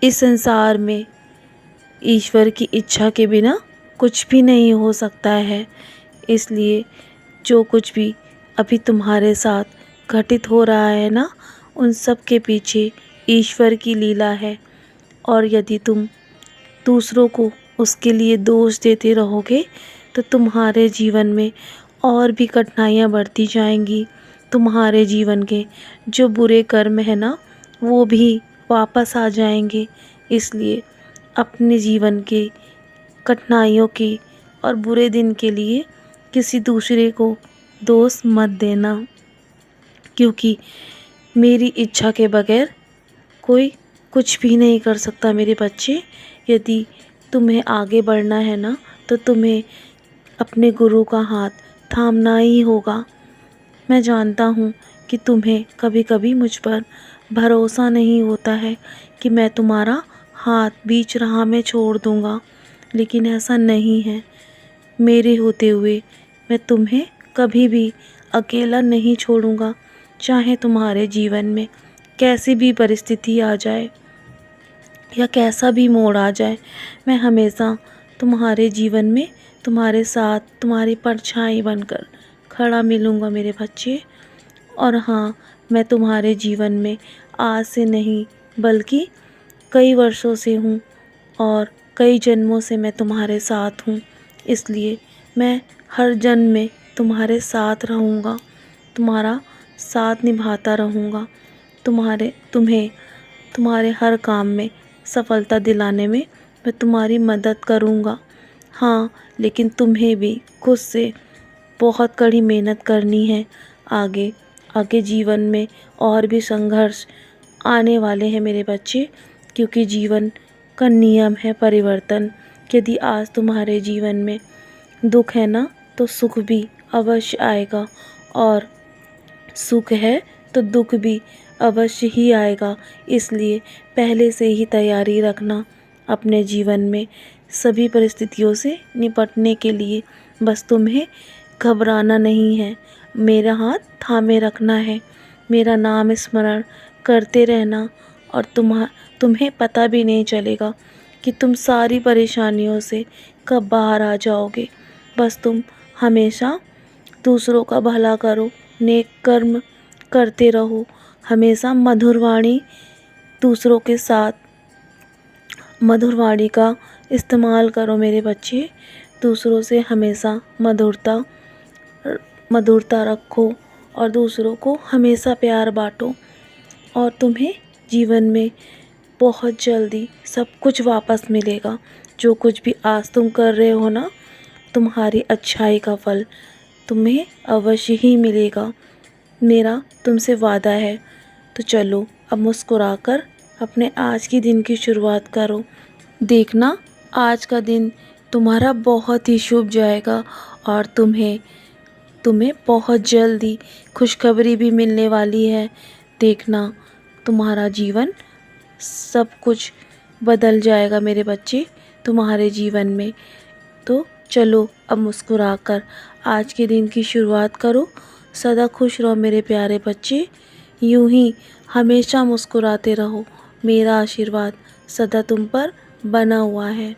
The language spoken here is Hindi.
इस संसार में ईश्वर की इच्छा के बिना कुछ भी नहीं हो सकता है। इसलिए जो कुछ भी अभी तुम्हारे साथ घटित हो रहा है ना, उन सब के पीछे ईश्वर की लीला है। और यदि तुम दूसरों को उसके लिए दोष देते रहोगे तो तुम्हारे जीवन में और भी कठिनाइयाँ बढ़ती जाएंगी। तुम्हारे जीवन के जो बुरे कर्म है ना, वो भी वापस आ जाएंगे। इसलिए अपने जीवन के कठिनाइयों के और बुरे दिन के लिए किसी दूसरे को दोष मत देना, क्योंकि मेरी इच्छा के बगैर कोई कुछ भी नहीं कर सकता मेरे बच्चे। यदि तुम्हें आगे बढ़ना है ना, तो तुम्हें अपने गुरु का हाथ थामना ही होगा। मैं जानता हूँ कि तुम्हें कभी कभी मुझ पर भरोसा नहीं होता है कि मैं तुम्हारा हाथ बीच राह में छोड़ दूँगा, लेकिन ऐसा नहीं है। मेरे होते हुए मैं तुम्हें कभी भी अकेला नहीं छोड़ूँगा। चाहे तुम्हारे जीवन में कैसी भी परिस्थिति आ जाए या कैसा भी मोड़ आ जाए, मैं हमेशा तुम्हारे जीवन में तुम्हारे साथ तुम्हारी परछाई बनकर खड़ा मिलूँगा मेरे बच्चे। और हाँ, मैं तुम्हारे जीवन में आज से नहीं बल्कि कई वर्षों से हूँ और कई जन्मों से मैं तुम्हारे साथ हूँ। इसलिए मैं हर जन्म में तुम्हारे साथ रहूँगा, तुम्हारा साथ निभाता रहूँगा। तुम्हें तुम्हारे हर काम में सफलता दिलाने में मैं तुम्हारी मदद करूँगा। हाँ, लेकिन तुम्हें भी खुद से बहुत कड़ी मेहनत करनी है। आगे आगे जीवन में और भी संघर्ष आने वाले हैं मेरे बच्चे, क्योंकि जीवन का नियम है परिवर्तन। यदि आज तुम्हारे जीवन में दुख है ना, तो सुख भी अवश्य आएगा, और सुख है तो दुख भी अवश्य ही आएगा। इसलिए पहले से ही तैयारी रखना अपने जीवन में सभी परिस्थितियों से निपटने के लिए। बस तुम्हें घबराना नहीं है, मेरा हाथ थामे रखना है, मेरा नाम स्मरण करते रहना, और तुम्हें पता भी नहीं चलेगा कि तुम सारी परेशानियों से कब बाहर आ जाओगे। बस तुम हमेशा दूसरों का भला करो, नेक कर्म करते रहो, हमेशा मधुर वाणी दूसरों के साथ मधुर वाणी का इस्तेमाल करो मेरे बच्चे। दूसरों से हमेशा मधुरता रखो और दूसरों को हमेशा प्यार बांटो, और तुम्हें जीवन में बहुत जल्दी सब कुछ वापस मिलेगा। जो कुछ भी आज तुम कर रहे हो ना, तुम्हारी अच्छाई का फल तुम्हें अवश्य ही मिलेगा, मेरा तुमसे वादा है। तो चलो अब मुस्कुराकर अपने आज के दिन की शुरुआत करो। देखना, आज का दिन तुम्हारा बहुत ही शुभ जाएगा, और तुम्हें बहुत जल्दी खुशखबरी भी मिलने वाली है। देखना, तुम्हारा जीवन सब कुछ बदल जाएगा मेरे बच्चे तुम्हारे जीवन में। तो चलो अब मुस्कुराकर आज के दिन की शुरुआत करो। सदा खुश रहो मेरे प्यारे बच्चे, यूं ही हमेशा मुस्कुराते रहो। मेरा आशीर्वाद सदा तुम पर बना हुआ है।